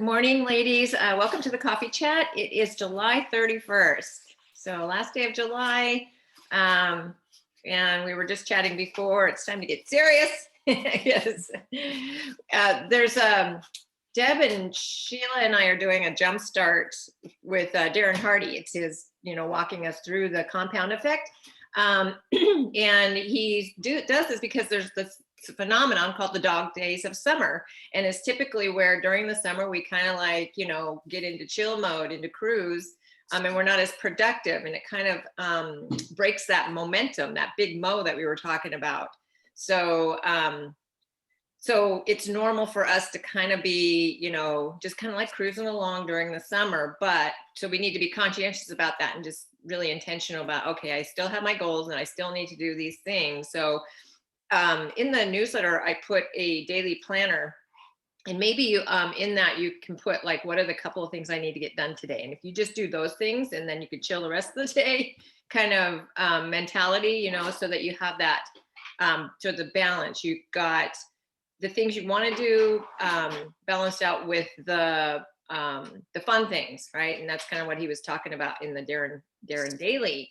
morning, ladies. Welcome to the coffee chat. It is July 31st. So last day of July. And we were just chatting before. It's time to get serious. Yes. There's Deb and Sheila and I are doing a jumpstart with Darren Hardy. It's his, walking us through the compound effect. And he does this because there's this phenomenon called the dog days of summer, and it's typically where during the summer we kind of like get into chill mode, into cruise, and we're not as productive, and it kind of breaks that momentum, that big mo that we were talking about. So it's normal for us to kind of be just kind of like cruising along during the summer, but so we need to be conscientious about that and just really intentional about, okay, I still have my goals and I still need to do these things. So in the newsletter, I put a daily planner, and maybe you in that you can put like, what are the couple of things I need to get done today? And if you just do those things, and then you could chill the rest of the day kind of mentality, so that you have that so the balance. You've got the things you want to do balanced out with the fun things, right? And that's kind of what he was talking about in the Darren Daily.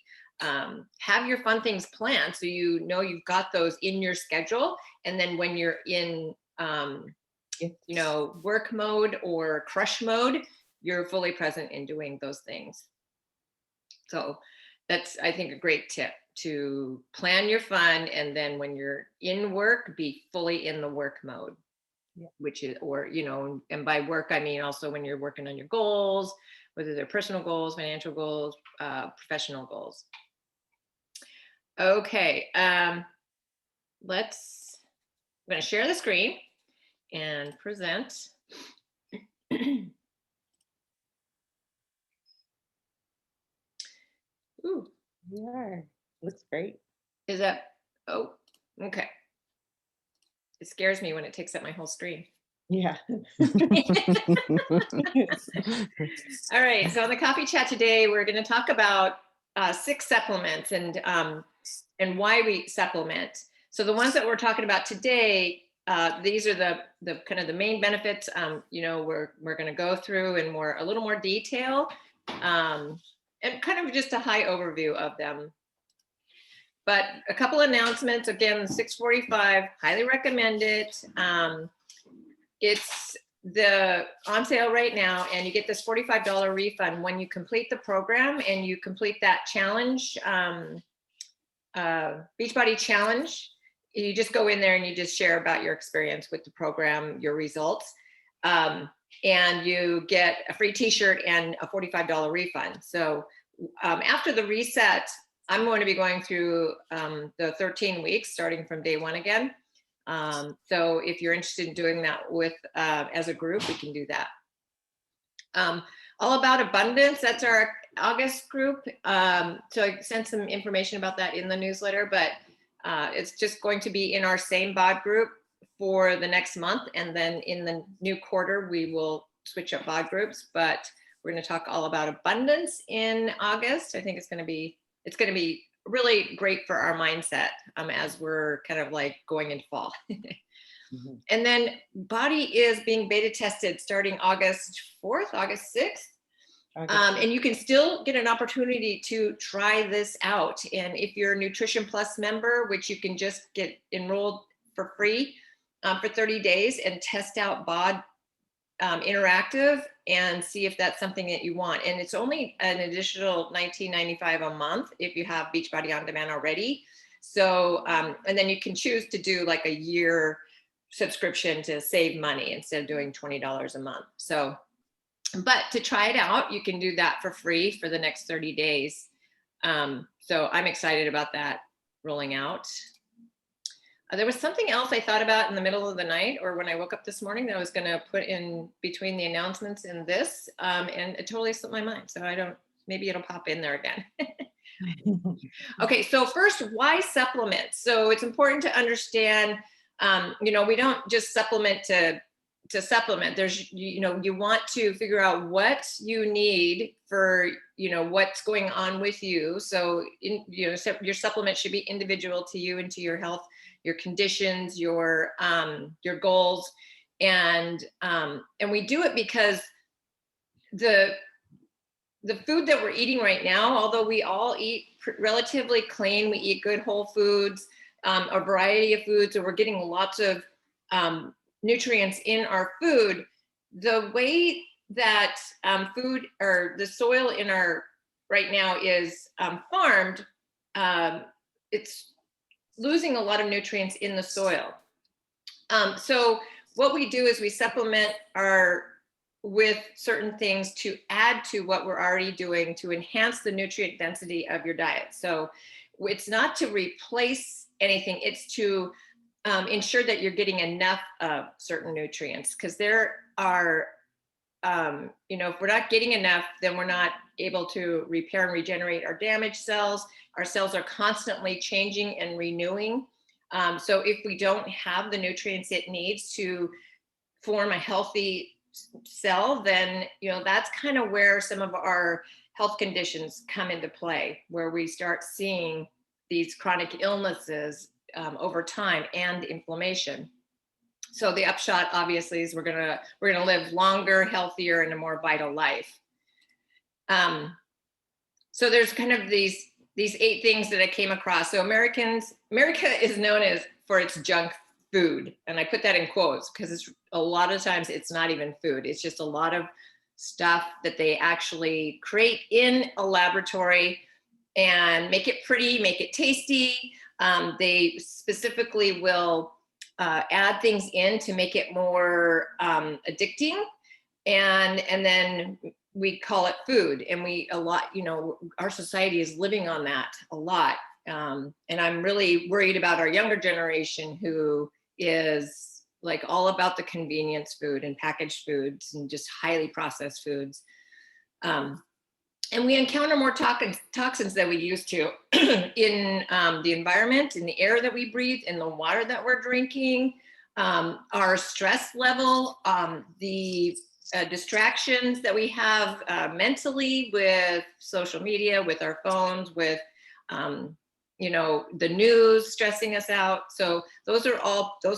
Have your fun things planned so you've got those in your schedule, and then when you're in work mode or crush mode, you're fully present in doing those things. So that's, I think, a great tip, to plan your fun, and then when you're in work, be fully in the work mode. Yeah. Which is, or and by work I mean also when you're working on your goals, whether they're personal goals, financial goals, professional goals. Okay, I'm going to share the screen and present. Ooh, yeah, looks great. Is that? Oh, okay. It scares me when it takes up my whole screen. Yeah. All right. So on the coffee chat today, we're going to talk about 6 supplements and why we supplement. So the ones that we're talking about today, these are the kind of the main benefits. We're going to go through in a little more detail, and kind of just a high overview of them. But a couple announcements. Again, 645, highly recommend it. It's on sale right now, and you get this $45 refund when you complete the program and you complete that challenge, Beachbody challenge. You just go in there and you just share about your experience with the program, your results, and you get a free t-shirt and a $45 refund. So after the reset, I'm going to be going through the 13 weeks starting from day 1 again. So if you're interested in doing that with as a group, we can do that. All About Abundance, that's our August group. So I sent some information about that in the newsletter, but it's just going to be in our same bod group for the next month. And then in the new quarter, we will switch up bod groups, but we're going to talk all about abundance in August. I think it's going to be really great for our mindset as we're kind of like going into fall. Mm-hmm. And then Body is being beta tested starting August 4th, August 6th. And you can still get an opportunity to try this out. And if you're a Nutrition Plus member, which you can just get enrolled for free for 30 days and test out BOD Interactive and see if that's something that you want. And it's only an additional $19.95 a month if you have Beachbody On Demand already. So, and then you can choose to do like a year subscription to save money instead of doing $20 a month. So, but to try it out, you can do that for free for the next 30 days. So I'm excited about that rolling out. There was something else I thought about in the middle of the night or when I woke up this morning that I was going to put in between the announcements and this, and it totally slipped my mind. So maybe it'll pop in there again. Okay, so first, why supplement? So it's important to understand, we don't just supplement to supplement. There's, you want to figure out what you need for, what's going on with you. So, your supplement should be individual to you and to your health, your conditions, your goals. And we do it because the food that we're eating right now, although we all eat relatively clean, we eat good whole foods, a variety of foods, or we're getting lots of nutrients in our food, the way that food or the soil in our right now is farmed, it's losing a lot of nutrients in the soil. So what we do is we supplement with certain things to add to what we're already doing to enhance the nutrient density of your diet. So it's not to replace anything, it's to ensure that you're getting enough of certain nutrients, because there are, if we're not getting enough, then we're not able to repair and regenerate our damaged cells. Our cells are constantly changing and renewing. So if we don't have the nutrients it needs to form a healthy cell, then that's kind of where some of our health conditions come into play, where we start seeing these chronic illnesses over time and inflammation. So the upshot, obviously, is we're gonna live longer, healthier, and a more vital life. So there's kind of these 8 things that I came across. So America is known for its junk food, and I put that in quotes because it's a lot of times it's not even food. It's just a lot of stuff that they actually create in a laboratory and make it pretty, make it tasty. They specifically will add things in to make it more addicting, and then we call it food, and our society is living on that a lot. And I'm really worried about our younger generation, who is like all about the convenience food and packaged foods and just highly processed foods. And we encounter more toxins than we used to in the environment, in the air that we breathe, in the water that we're drinking, our stress level, the distractions that we have mentally with social media, with our phones, with the news stressing us out. So those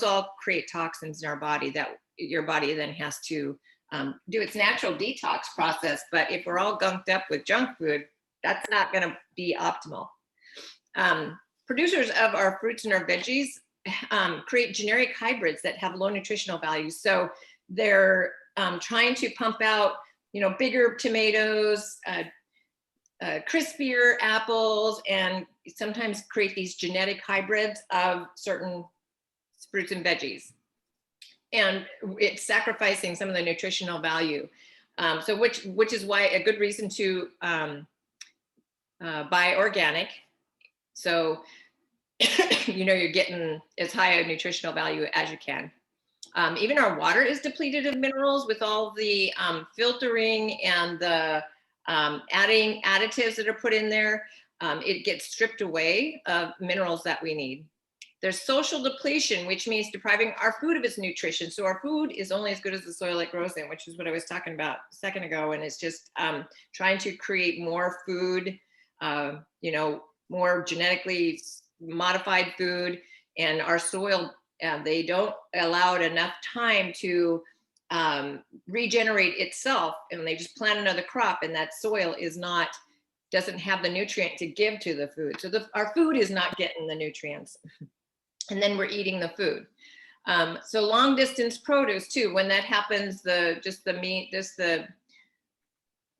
all create toxins in our body that your body then has to do its natural detox process. But if we're all gunked up with junk food, that's not going to be optimal. Producers of our fruits and our veggies create generic hybrids that have low nutritional values. So they're trying to pump out, bigger tomatoes, crispier apples, and sometimes create these genetic hybrids of certain fruits and veggies. And it's sacrificing some of the nutritional value. So which is why a good reason to buy organic. So, you're getting as high a nutritional value as you can. Even our water is depleted of minerals with all the filtering and the adding additives that are put in there. It gets stripped away of minerals that we need. There's social depletion, which means depriving our food of its nutrition. So our food is only as good as the soil it grows in, which is what I was talking about a second ago. And it's just trying to create more food, more genetically modified food. And our soil, they don't allow it enough time to regenerate itself, and they just plant another crop, and that soil doesn't have the nutrient to give to the food. So our food is not getting the nutrients. And then we're eating the food. So long distance produce too, when that happens, the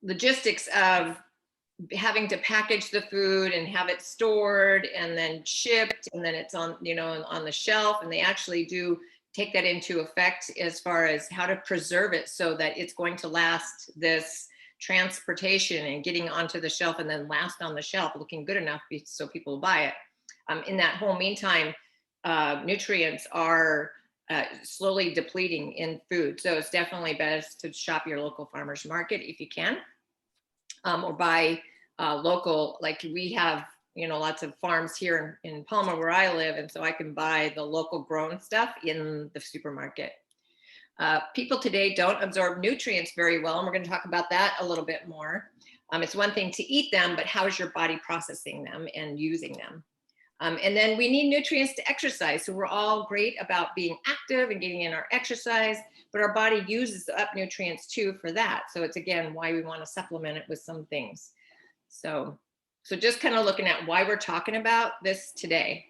logistics of having to package the food and have it stored and then shipped, and then it's on the shelf, and they actually do take that into effect as far as how to preserve it so that it's going to last this transportation and getting onto the shelf, and then last on the shelf looking good enough so people will buy it. In that whole meantime, nutrients are slowly depleting in food. So it's definitely best to shop your local farmer's market if you can, or buy local. Like we have, lots of farms here in Palma where I live, and so I can buy the local grown stuff in the supermarket. People today don't absorb nutrients very well, and we're going to talk about that a little bit more. It's one thing to eat them, but how is your body processing them and using them? And then we need nutrients to exercise. So we're all great about being active and getting in our exercise, but our body uses up nutrients too for that. So it's again why we want to supplement it with some things. So just kind of looking at why we're talking about this today.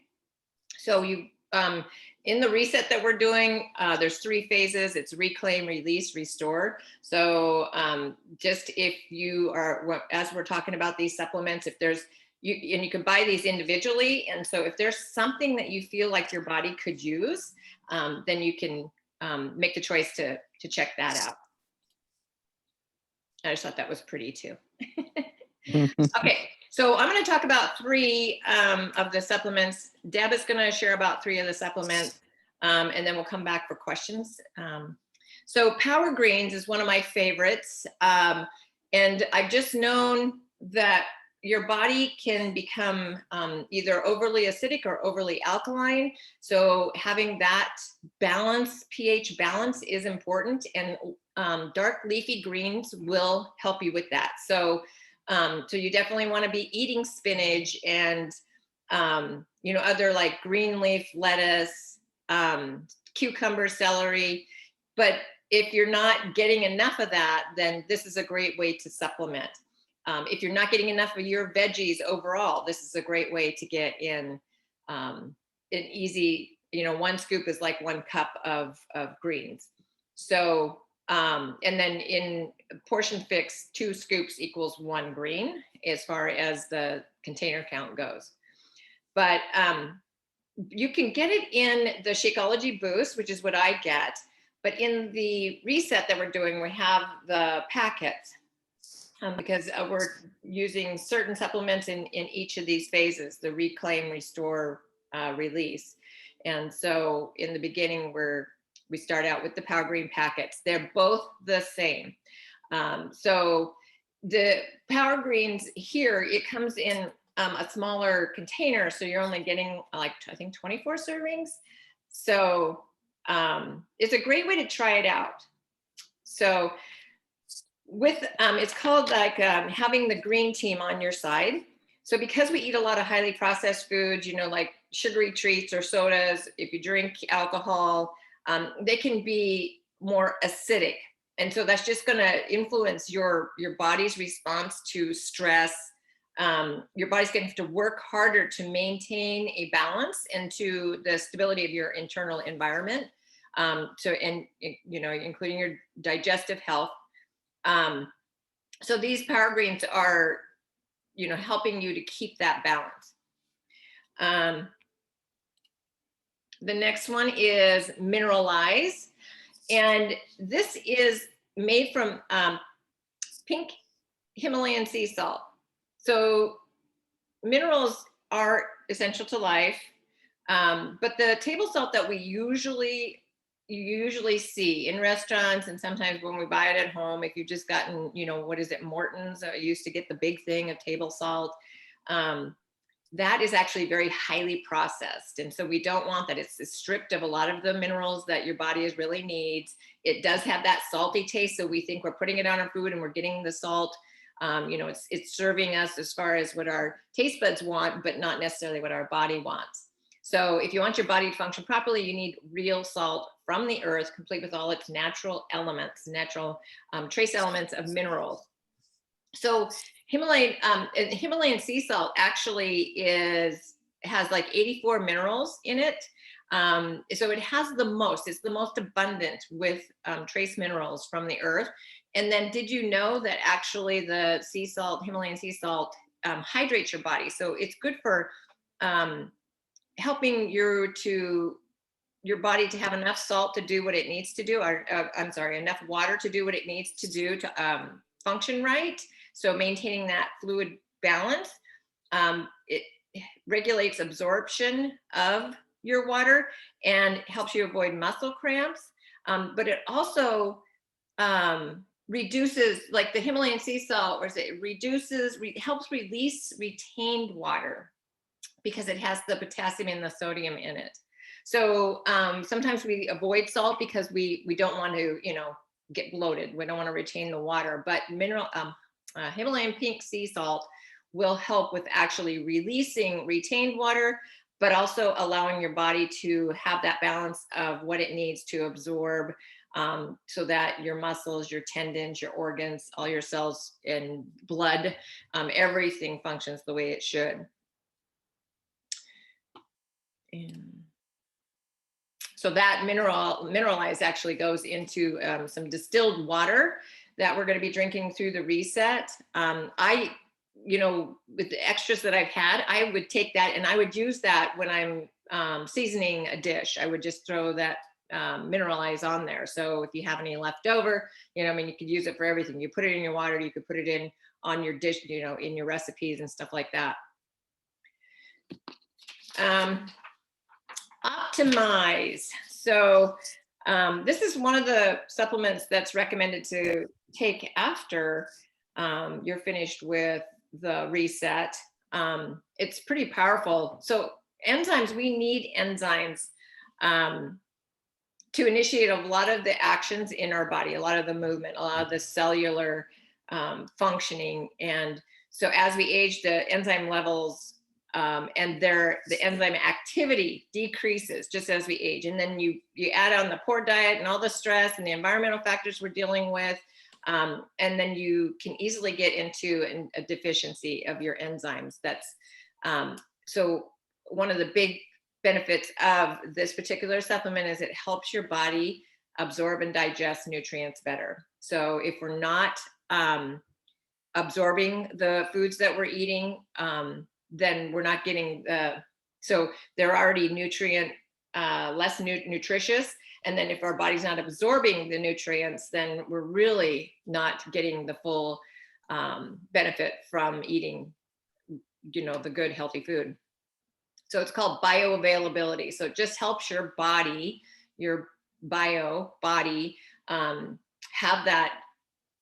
So in the reset that we're doing, there's 3 phases. It's reclaim, release, restore. So just if you are, as we're talking about these supplements, if there's, and you can buy these individually. And so if there's something that you feel like your body could use, then you can make the choice to check that out. I just thought that was pretty too. Okay, so I'm going to talk about 3 of the supplements. Deb is going to share about 3 of the supplements, and then we'll come back for questions. So Power Greens is one of my favorites, and I've just known that your body can become either overly acidic or overly alkaline. So having that balance, pH balance, is important, and dark leafy greens will help you with that. So you definitely want to be eating spinach and, other like green leaf lettuce, cucumber, celery. But if you're not getting enough of that, then this is a great way to supplement. If you're not getting enough of your veggies overall, this is a great way to get in an easy, 1 scoop is like 1 cup of greens. So, and then in portion fix, 2 scoops equals 1 green as far as the container count goes. But you can get it in the Shakeology Boost, which is what I get. But in the reset that we're doing, we have the packets because we're using certain supplements in each of these phases, the reclaim, restore, release. And so in the beginning, we start out with the Power Green packets. They're both the same. So the Power Greens here, it comes in a smaller container. So you're only getting like, I think 24 servings. So it's a great way to try it out. So with, it's called like having the green team on your side. So because we eat a lot of highly processed foods, like sugary treats or sodas, if you drink alcohol, they can be more acidic. And so that's just going to influence your body's response to stress. Your body's going to have to work harder to maintain a balance and to the stability of your internal environment. Including your digestive health. So these Power Greens are, helping you to keep that balance. The next one is Mineralize. And this is made from pink Himalayan sea salt. So minerals are essential to life. But the table salt that you usually see in restaurants, and sometimes when we buy it at home, if you've just gotten, what is it, Morton's, I used to get the big thing of table salt. That is actually very highly processed. And so we don't want that. It's stripped of a lot of the minerals that your body really needs. It does have that salty taste. So we think we're putting it on our food and we're getting the salt. It's serving us as far as what our taste buds want, but not necessarily what our body wants. So if you want your body to function properly, you need real salt from the earth, complete with all its natural elements, natural trace elements of minerals. So Himalayan sea salt actually has like 84 minerals in it. So it has it's the most abundant with trace minerals from the earth. And then did you know that actually the sea salt, Himalayan sea salt, hydrates your body? So it's good for helping your body to have enough salt to do what it needs to do, enough water to do what it needs to do to function right. So maintaining that fluid balance, it regulates absorption of your water and helps you avoid muscle cramps. But it also reduces, like the Himalayan sea salt, helps release retained water because it has the potassium and the sodium in it. So sometimes we avoid salt because we don't want to, get bloated. We don't want to retain the water. But Himalayan pink sea salt will help with actually releasing retained water, but also allowing your body to have that balance of what it needs to absorb, so that your muscles, your tendons, your organs, all your cells and blood, everything functions the way it should. And so that mineralize actually goes into some distilled water that we're going to be drinking through the reset. I, with the extras that I've had, I would take that and I would use that when I'm seasoning a dish. I would just throw that mineralize on there. So if you have any left over, I mean, you could use it for everything. You put it in your water, you could put it in on your dish, in your recipes and stuff like that. Optimize. So this is one of the supplements that's recommended to take after you're finished with the reset. It's pretty powerful. So enzymes, we need enzymes to initiate a lot of the actions in our body, a lot of the movement, a lot of the cellular functioning. And so as we age, the enzyme levels and the enzyme activity decreases just as we age. And then you add on the poor diet and all the stress and the environmental factors we're dealing with, and then you can easily get into a deficiency of your enzymes. That's so one of the big benefits of this particular supplement is it helps your body absorb and digest nutrients better. So if we're not absorbing the foods that we're eating, then we're not getting so they're already less nutritious. And then if our body's not absorbing the nutrients, then we're really not getting the full benefit from eating, the good, healthy food. So it's called bioavailability. So it just helps your body, your body, have that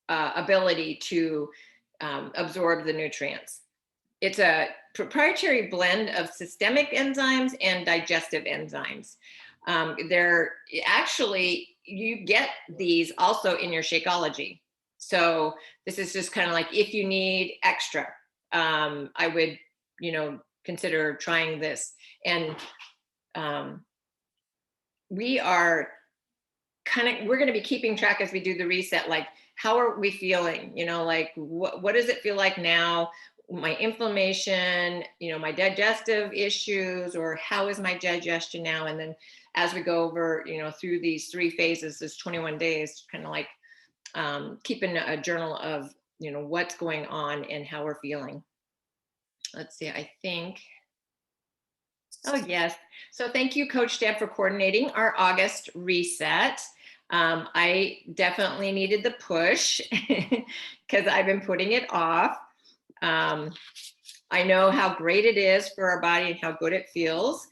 ability to absorb the nutrients. It's a proprietary blend of systemic enzymes and digestive enzymes. They're actually, you get these also in your Shakeology. So this is just kind of like, if you need extra, I would, consider trying this. And we're going to be keeping track as we do the reset, like, how are we feeling? Like, what does it feel like now? My inflammation, my digestive issues, or how is my digestion now? And then as we go over, through these 3 phases, this 21 days, kind of like keeping a journal of, what's going on and how we're feeling. Let's see, I think. Oh, yes. So thank you, Coach Deb, for coordinating our August reset. I definitely needed the push because I've been putting it off. I know how great it is for our body and how good it feels.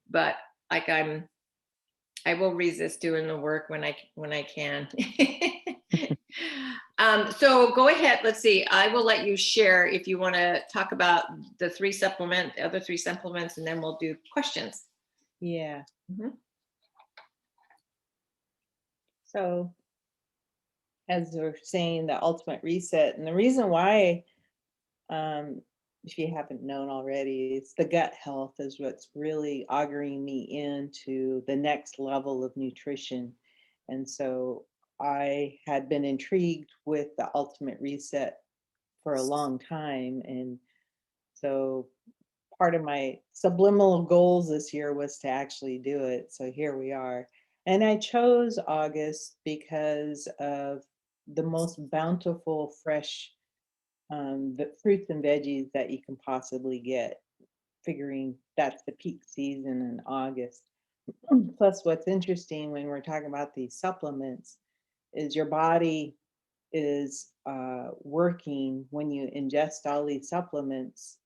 But like I will resist doing the work when I can. So go ahead. Let's see. I will let you share if you want to talk about the other 3 supplements, and then we'll do questions. Yeah. Mm-hmm. So as we're saying, the ultimate reset, and the reason why, if you haven't known already, it's the gut health is what's really auguring me into the next level of nutrition. And so I had been intrigued with the ultimate reset for a long time. And so part of my subliminal goals this year was to actually do it. So here we are. And I chose August because of the most bountiful, fresh the fruits and veggies that you can possibly get, figuring that's the peak season in August. Plus, what's interesting when we're talking about these supplements is your body is working when you ingest all these supplements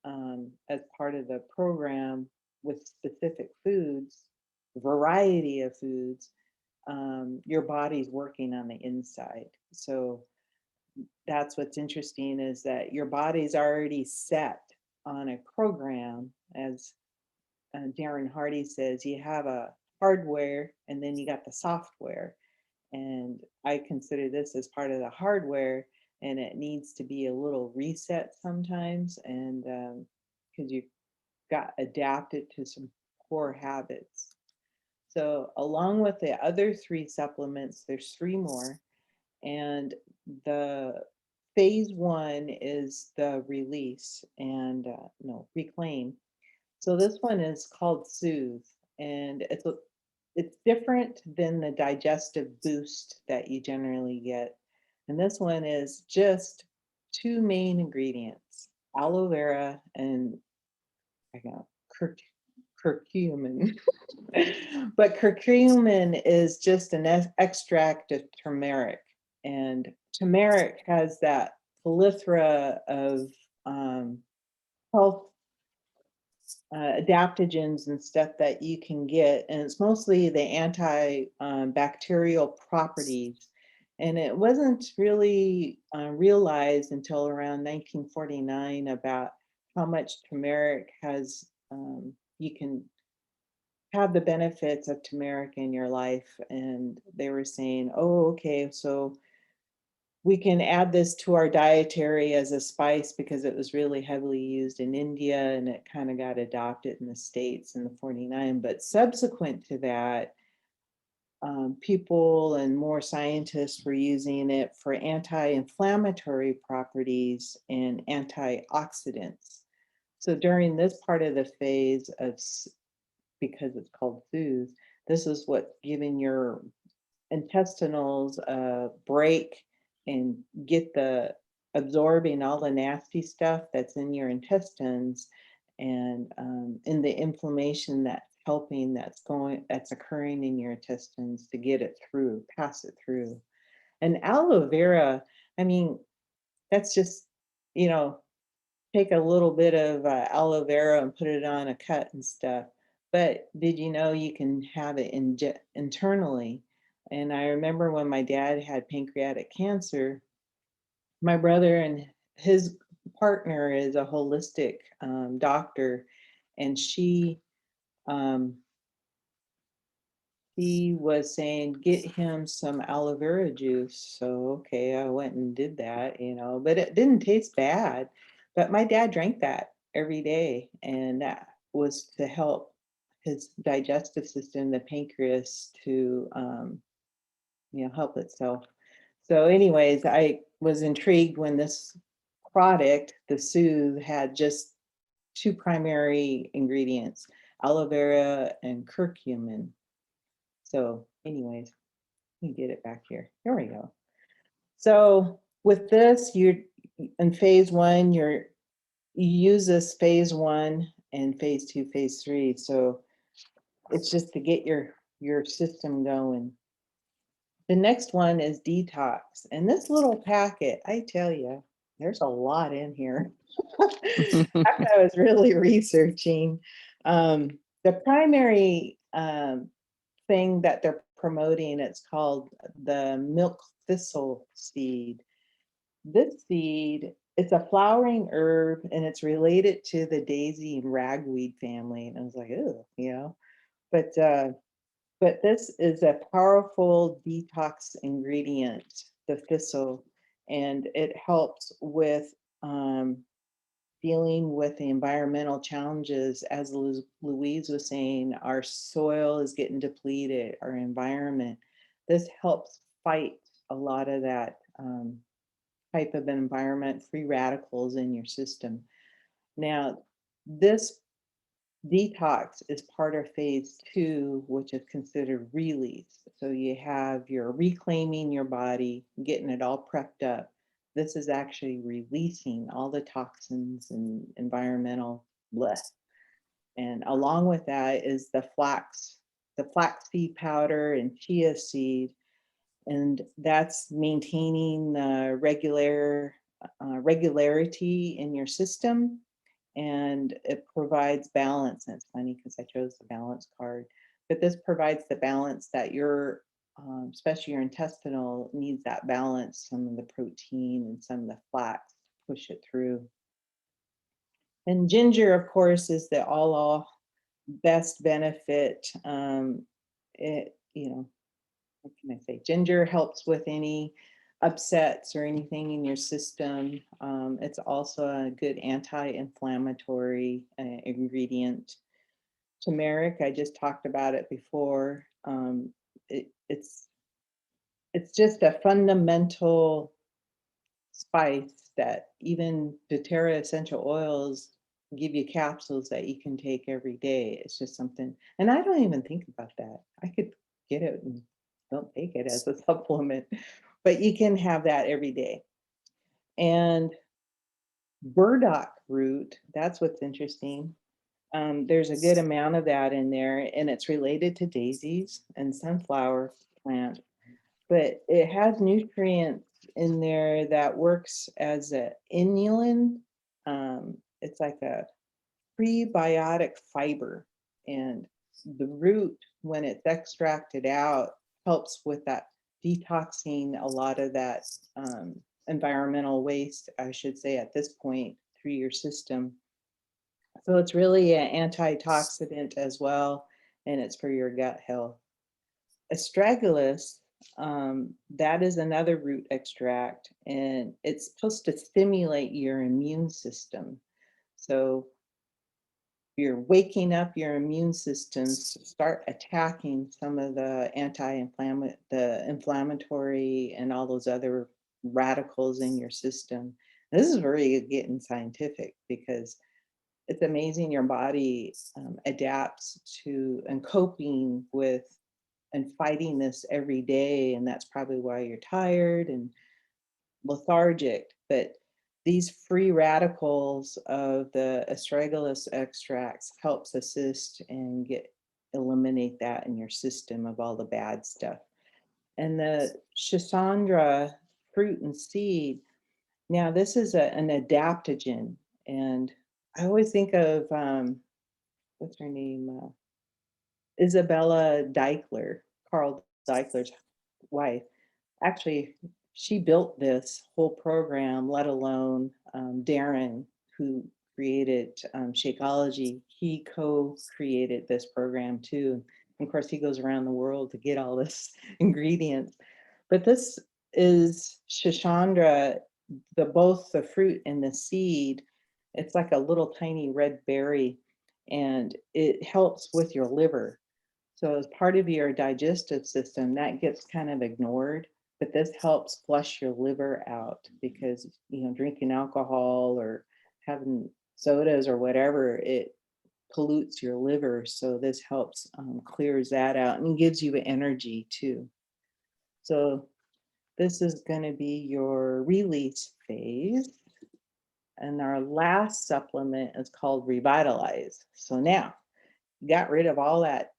as part of the program with specific foods, variety of foods. Your body's working on the inside. So that's what's interesting, is that your body's already set on a program. As Darren Hardy says, you have a hardware and then you got the software. And I consider this as part of the hardware and it needs to be a little reset sometimes, and because you got adapted to some poor habits. So along with the other 3 supplements, there's 3 more. And the phase 1 is the release and no, reclaim. So this one is called Soothe, and it's different than the digestive boost that you generally get. And this one is just 2 main ingredients, aloe vera and I got curcumin. But curcumin is just an extract of turmeric, and turmeric has that plethora of health adaptogens and stuff that you can get, and it's mostly the anti-bacterial properties. And it wasn't really realized until around 1949 about how much turmeric has, you can have the benefits of turmeric in your life. And they were saying, oh, okay, so we can add this to our dietary as a spice because it was really heavily used in India and it kind of got adopted in the States in the 49. But subsequent to that, people and more scientists were using it for anti-inflammatory properties and antioxidants. So during this part of the phase of, because it's called Soothe, this is what giving your intestinals a break and get the absorbing all the nasty stuff that's in your intestines, and in the inflammation that's helping, that's occurring in your intestines, to get it through, pass it through. And aloe vera, I mean, that's just, you know, take a little bit of aloe vera and put it on a cut and stuff. But did you know you can have it internally? And I remember when my dad had pancreatic cancer, my brother and his partner is a holistic doctor, and um, she was saying, get him some aloe vera juice. So, okay, I went and did that, you know, but it didn't taste bad. But my dad drank that every day, and that was to help his digestive system, the pancreas, to, help itself. So, anyways, I was intrigued when this product, the Soothe, had just 2 primary ingredients, aloe vera and curcumin. So anyways, let me get it back here. Here we go. So with this, you're in phase 1, you use this phase 1 and phase 2, phase 3. So it's just to get your system going. The next one is detox. And this little packet, I tell you, there's a lot in here. After I was really researching, the primary thing that they're promoting, it's called the milk thistle seed. This seed, it's a flowering herb and it's related to the daisy and ragweed family. And I was like, oh, but this is a powerful detox ingredient, the thistle, and it helps with dealing with the environmental challenges. As Louise was saying, our soil is getting depleted, our environment. This helps fight a lot of that type of environment, free radicals in your system. Now, this detox is part of phase 2, which is considered release. So you have your reclaiming your body, getting it all prepped up. This is actually releasing all the toxins and environmental bliss. And along with that is the flaxseed powder and chia seed. And that's maintaining the regularity in your system, and it provides balance. And it's funny because I chose the balance card, but this provides the balance that your, especially your intestinal, needs that balance, some of the protein and some of the flax to push it through. And ginger, of course, is the all best benefit. What can I say? Ginger helps with any upsets or anything in your system. It's also a good anti-inflammatory ingredient. Turmeric, I just talked about it before. It, it's just a fundamental spice that even doTERRA essential oils give you capsules that you can take every day. It's just something, and I don't even think about that. I could get it and don't take it as a supplement, but you can have that every day. And burdock root, that's what's interesting. There's a good amount of that in there, and it's related to daisies and sunflower plant, but it has nutrients in there that works as a inulin. It's like a prebiotic fiber, and the root, when it's extracted out, helps with that detoxing a lot of that environmental waste, I should say, at this point through your system. So it's really an antioxidant as well, and it's for your gut health. Astragalus, that is another root extract, and it's supposed to stimulate your immune system. So you're waking up your immune systems to start attacking some of the inflammatory and all those other radicals in your system. This is very getting scientific because it's amazing your body adapts to and coping with and fighting this every day. And that's probably why you're tired and lethargic. But these free radicals of the astragalus extracts helps assist and eliminate that in your system of all the bad stuff. And the Schisandra fruit and seed, now this is an adaptogen. And I always think of, what's her name? Isabella Deichler, Carl Deichler's wife. Actually, she built this whole program, let alone Darren, who created Shakeology. He co-created this program too. And of course, he goes around the world to get all this ingredients. But this is Schisandra, both the fruit and the seed. It's like a little tiny red berry, and it helps with your liver. So as part of your digestive system, that gets kind of ignored, but this helps flush your liver out because, drinking alcohol or having sodas or whatever, it pollutes your liver. So this helps clears that out and gives you energy too. So this is going to be your release phase. And our last supplement is called Revitalize. So now got rid of all that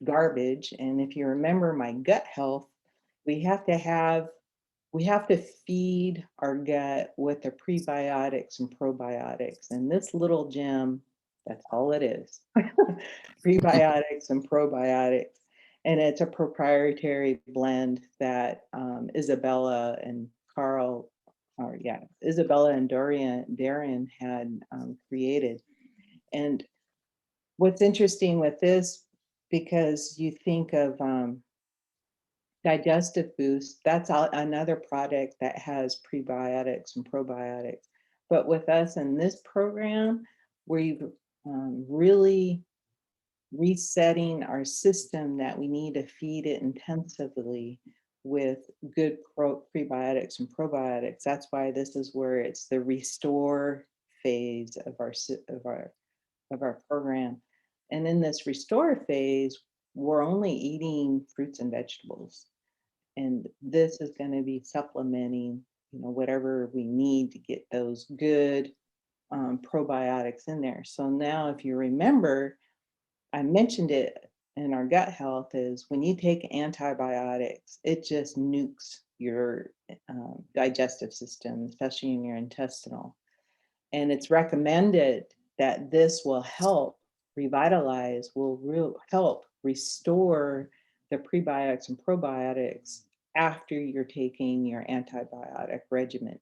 garbage. And if you remember my gut health, we have to feed our gut with the prebiotics and probiotics. And this little gem, that's all it is. Prebiotics and probiotics. And it's a proprietary blend that Isabella and Carl, or yeah, Isabella and Darren had created. And what's interesting with this, because you think of digestive boost, that's another product that has prebiotics and probiotics. But with us in this program, we've really resetting our system that we need to feed it intensively with good prebiotics and probiotics. That's why this is where it's the restore phase of our program. And in this restore phase, we're only eating fruits and vegetables. And this is going to be supplementing, whatever we need to get those good probiotics in there. So now, if you remember, I mentioned it in our gut health is when you take antibiotics, it just nukes your digestive system, especially in your intestinal. And it's recommended that this will help revitalize, will help restore the prebiotics and probiotics after you're taking your antibiotic regimen,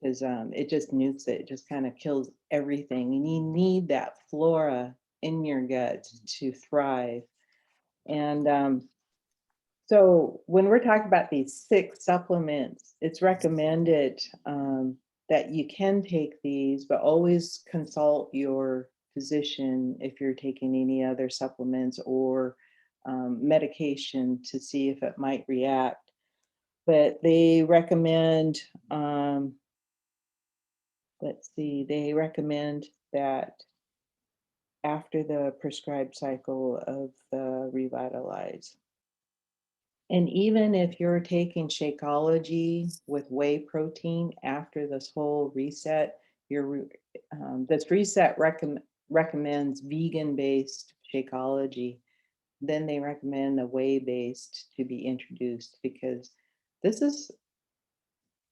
because it just nukes it. It just kind of kills everything. And you need that flora in your gut to thrive. And So when we're talking about these 6 supplements, it's recommended that you can take these, but always consult your physician if you're taking any other supplements or medication to see if it might react. But they recommend, let's see, they recommend that after the prescribed cycle of the Revitalize. And even if you're taking Shakeology with whey protein after this whole reset, this reset recommends vegan-based Shakeology. Then they recommend the whey-based to be introduced because this is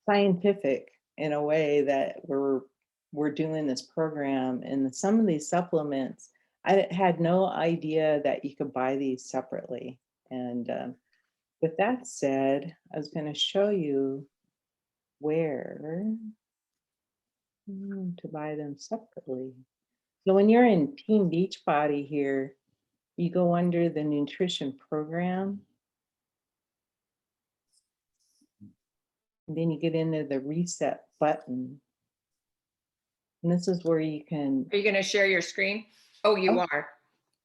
scientific in a way that we're doing this program. And some of these supplements, I had no idea that you could buy these separately. And with that said, I was going to show you where to buy them separately. So when you're in Team Beachbody here, you go under the nutrition program. And then you get into the reset button. And this is where you can, Are you going to share your screen? Oh, you Oh. are.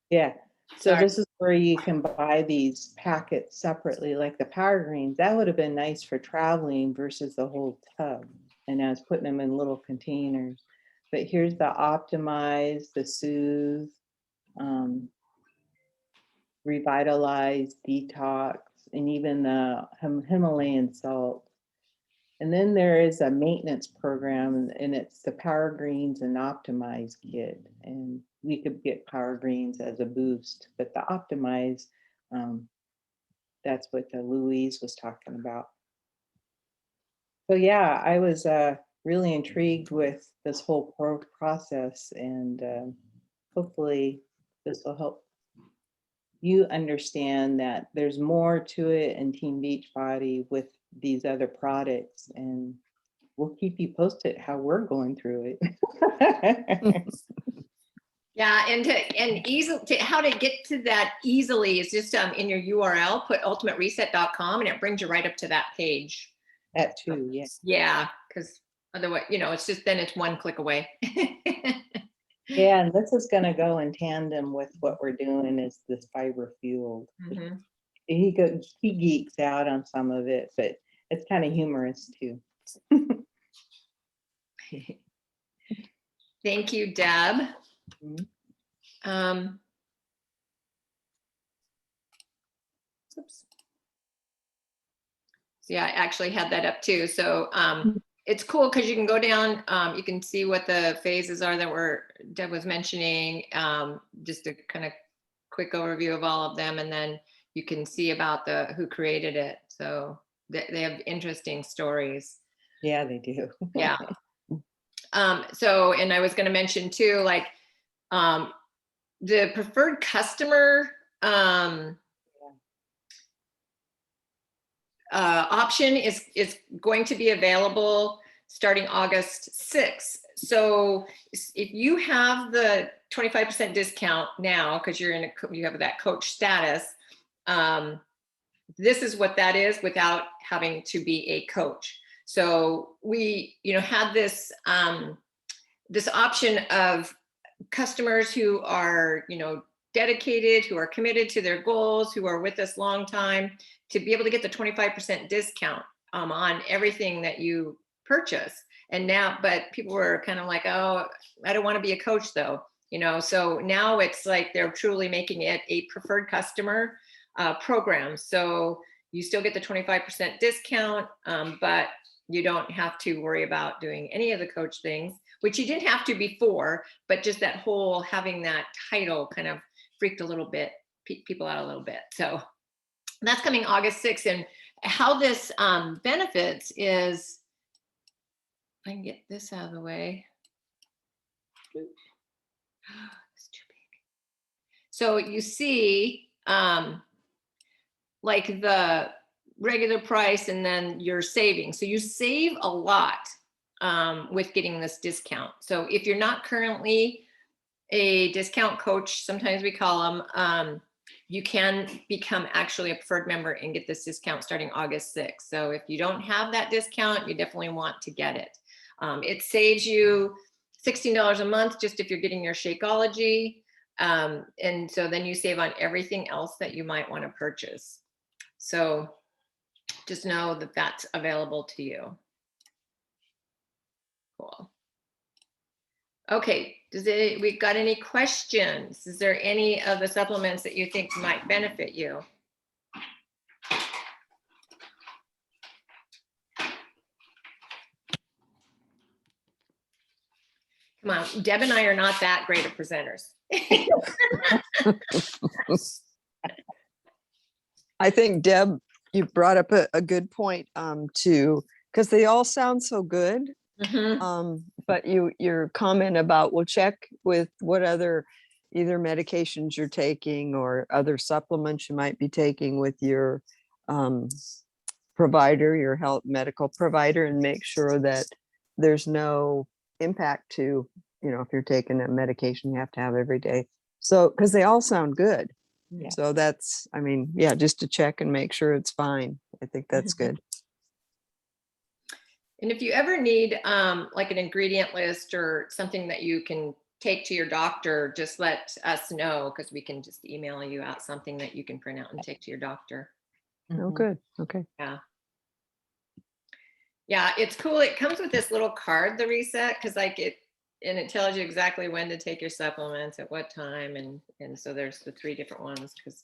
yeah. So Sorry. this is where you can buy these packets separately, like the Power Greens. That would have been nice for traveling versus the whole tub. And I was putting them in little containers. But here's the Optimize, the Soothe, Revitalize, Detox, and even the Himalayan Salt. And then there is a maintenance program, and it's the Power Greens and Optimize kit. And we could get Power Greens as a boost, but the Optimize, that's what Louise was talking about. So yeah, I was really intrigued with this whole process, and hopefully this will help you understand that there's more to it in Team Beachbody with these other products, and we'll keep you posted how we're going through it. Yeah, and how to get to that easily is just in your URL, put ultimatereset.com, and it brings you right up to that page. That too, yeah. Yeah, because otherwise, it's just then it's one click away. Yeah, and this is going to go in tandem with what we're doing is this fiber fueled. Mm-hmm. He geeks out on some of it, but it's kind of humorous too. Thank you, Deb. Mm-hmm. Oops. Yeah, I actually had that up too. So it's cool because you can go down, you can see what the phases are that Deb was mentioning, just a kind of quick overview of all of them. And then you can see about who created it. So they have interesting stories. Yeah, they do. Yeah. So, and I was going to mention too, like the preferred customer option is going to be available starting August 6th. So if you have the 25% discount now, because you have that coach status, this is what that is without having to be a coach. So we, had this this option of customers who are, dedicated, who are committed to their goals, who are with us long time, to be able to get the 25% discount on everything that you purchase. And now, but people were kind of like, oh, I don't want to be a coach though, so now it's like they're truly making it a preferred customer program. So you still get the 25% discount, but you don't have to worry about doing any of the coach things, which you didn't have to before, but just that whole having that title kind of freaked people out a little bit. So that's coming August 6th. And how this benefits is, if I can get this out of the way. It's too big. So you see like the regular price and then your savings. So you save a lot with getting this discount. So if you're not currently a discount coach, sometimes we call them, you can become actually a preferred member and get this discount starting August 6th. So if you don't have that discount, you definitely want to get it. It saves you $16 a month just if you're getting your Shakeology. And so then you save on everything else that you might want to purchase. So just know that that's available to you. Cool. Okay, we got any questions? Is there any of the supplements that you think might benefit you? Come on, Deb and I are not that great of presenters. I think, Deb, you brought up a good point too, because they all sound so good. But your comment about, we'll check with what other either medications you're taking or other supplements you might be taking with your provider, your health medical provider, and make sure that there's no impact to, if you're taking a medication you have to have every day. So, because they all sound good. Yeah. So that's, just to check and make sure it's fine. I think that's good. And if you ever need like an ingredient list or something that you can take to your doctor, just let us know, because we can just email you out something that you can print out and take to your doctor. Oh, good. Okay. Yeah. Yeah, it's cool. It comes with this little card, the reset, because it tells you exactly when to take your supplements at what time, and so there's the 3 different ones. Because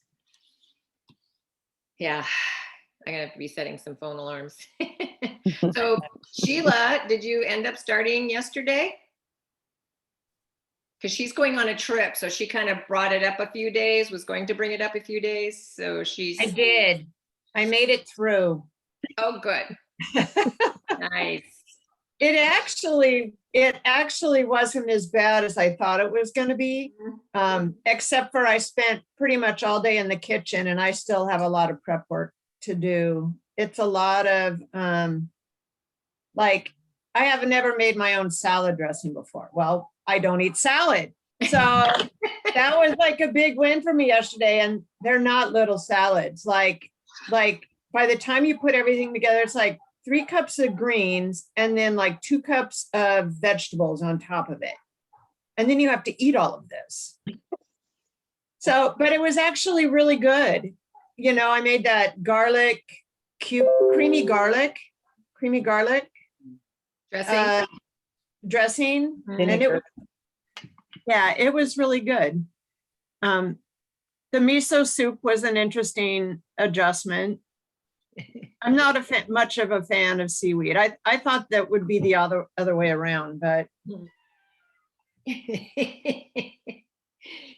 I'm gonna have to be setting some phone alarms. So Sheila, did you end up starting yesterday? Because she's going on a trip, so she kind of brought it up a few days, was going to bring it up a few days. So I did. I made it through. Oh, good. Nice. It actually wasn't as bad as I thought it was going to be, except for I spent pretty much all day in the kitchen, and I still have a lot of prep work to do. It's a lot of like, I have never made my own salad dressing before. Well, I don't eat salad. So that was like a big win for me yesterday. And they're not little salads. Like by the time you put everything together, it's like 3 cups of greens and then like 2 cups of vegetables on top of it. And then you have to eat all of this. So, but it was actually really good. I made that garlic, creamy garlic dressing. And it was really good. The miso soup was an interesting adjustment. I'm not much of a fan of seaweed. I thought that would be the other way around, but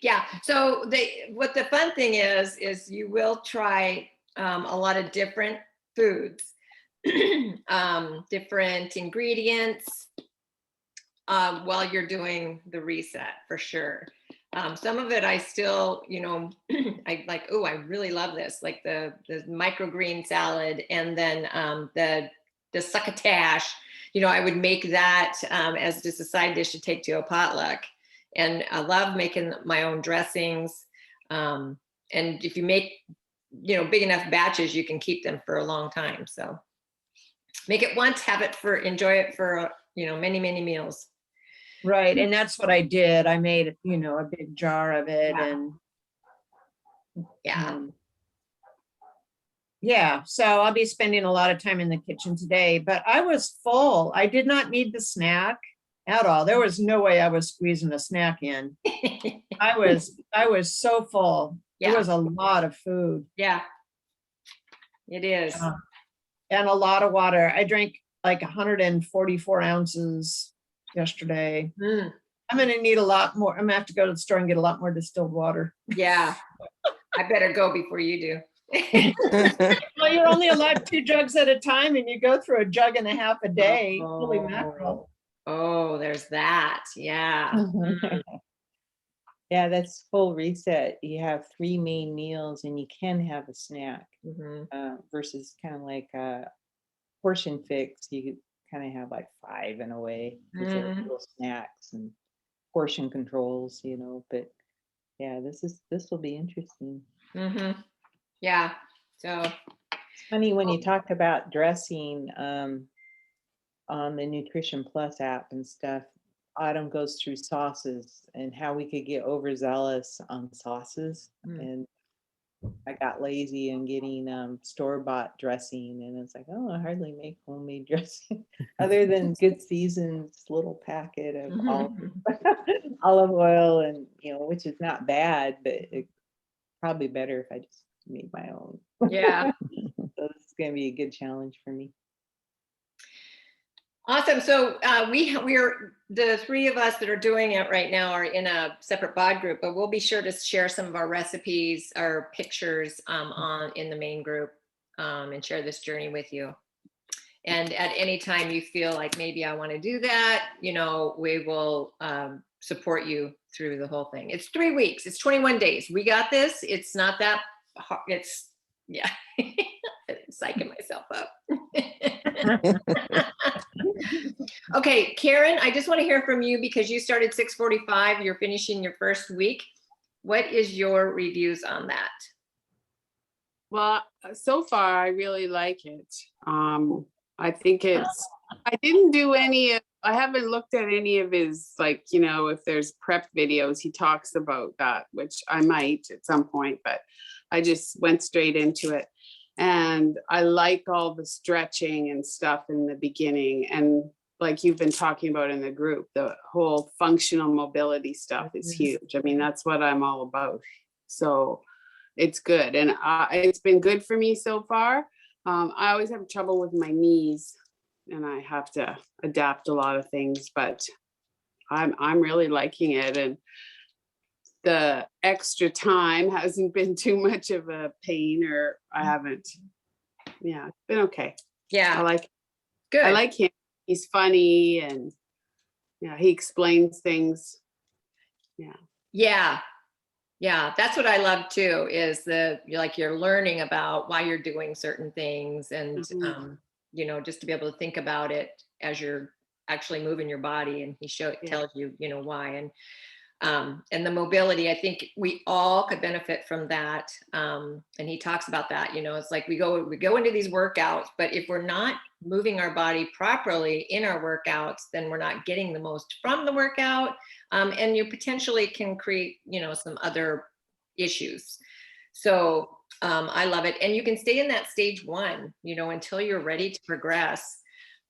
yeah. So what the fun thing is you will try a lot of different foods, different ingredients while you're doing the reset, for sure. Some of it I still, I like, oh, I really love this, like the microgreen salad, and then the succotash, I would make that as just a side dish to take to a potluck. And I love making my own dressings. And if you make, big enough batches, you can keep them for a long time. So make it once, enjoy it for, many, many meals. right. And that's what I did. I made, a big jar of it. And so I'll be spending a lot of time in the kitchen today, but I was full. I did not need the snack at all. There was no way I was squeezing a snack in. I was so full. Yeah. It was a lot of food. Yeah, it is. And a lot of water. I drank like 144 ounces yesterday. I'm going to need a lot more. I'm going to have to go to the store and get a lot more distilled water. Yeah, I better go before you do. Well, you're only allowed 2 jugs at a time, and you go through a jug and a half a day. Holy mackerel. Oh, there's that. Yeah. Yeah, that's full reset. You have 3 main meals and you can have a snack versus kind of like a portion fix. You kind of have like 5 in a way. These are little snacks and portion controls, but yeah, this will be interesting. Yeah. So, Funny when you talked about dressing on the Nutrition Plus app and stuff. Autumn goes through sauces and how we could get overzealous on sauces. And I got lazy in getting store-bought dressing, and it's like, oh, I hardly make homemade dressing other than Good Season's little packet of olive oil, and which is not bad, but it's probably better if I just made my own. yeah. So this is going to be a good challenge for me. Awesome. So we're the three of us that are doing it right now are in a separate bod group, but we'll be sure to share some of our recipes, our pictures in the main group and share this journey with you. And at any time you feel like maybe I want to do that, we will support you through the whole thing. It's 3 weeks. It's 21 days. We got this. It's not that hard. Yeah. Psyching myself up. Okay, Karen, I just want to hear from you because you started 6:45. You're finishing your first week. What is your reviews on that? Well, so far I really like it. I think I didn't do I haven't looked at any of his, like, if there's prep videos, he talks about that, which I might at some point, but I just went straight into it. And I like all the stretching and stuff in the beginning. And like you've been talking about in the group, the whole functional mobility stuff is huge. I mean, that's what I'm all about. So it's good. And it's been good for me so far. I always have trouble with my knees and I have to adapt a lot of things, but I'm really liking it. And the extra time hasn't been too much of a pain, or I haven't. Yeah, it's been okay. Yeah. I like Good. I like him. He's funny and he explains things. Yeah. That's what I love too, is you're learning about why you're doing certain things and just to be able to think about it as you're actually moving your body, and he tells you why. And the mobility, I think we all could benefit from that. And he talks about that, it's like we go into these workouts, but if we're not moving our body properly in our workouts, then we're not getting the most from the workout. And you potentially can create, some other issues. So I love it. And you can stay in that stage 1, until you're ready to progress.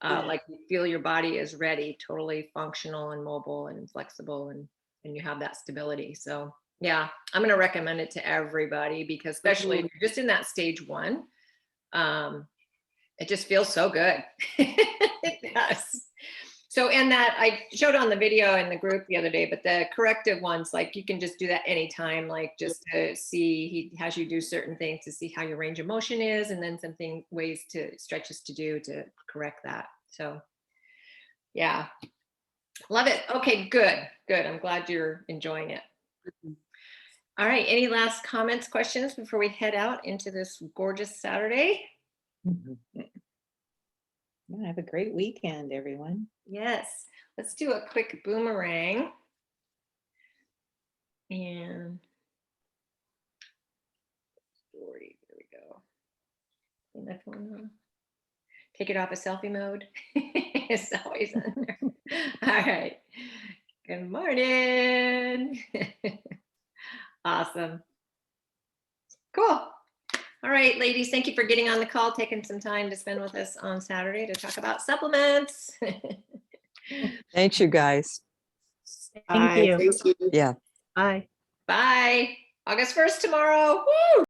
Like you feel your body is ready, totally functional and mobile and flexible, and you have that stability. So yeah, I'm going to recommend it to everybody, because especially if you're just in that stage 1, it just feels so good. It does. So, and that I showed on the video in the group the other day, but the corrective ones, like you can just do that anytime, like just to see, he has you do certain things to see how your range of motion is, and then stretches to do to correct that. So yeah. Love it. Okay, good. I'm glad you're enjoying it. All right. Any last comments, questions before we head out into this gorgeous Saturday? Have a great weekend, everyone. Yes. Let's do a quick boomerang. And story. There we go. Turn that phone on. Take it off of selfie mode. It's always on there. All right. Good morning. Awesome. Cool. All right, ladies, thank you for getting on the call, taking some time to spend with us on Saturday to talk about supplements. Thanks, you guys. Thank you. Thank you. Yeah. Bye. Bye. August 1st tomorrow. Woo!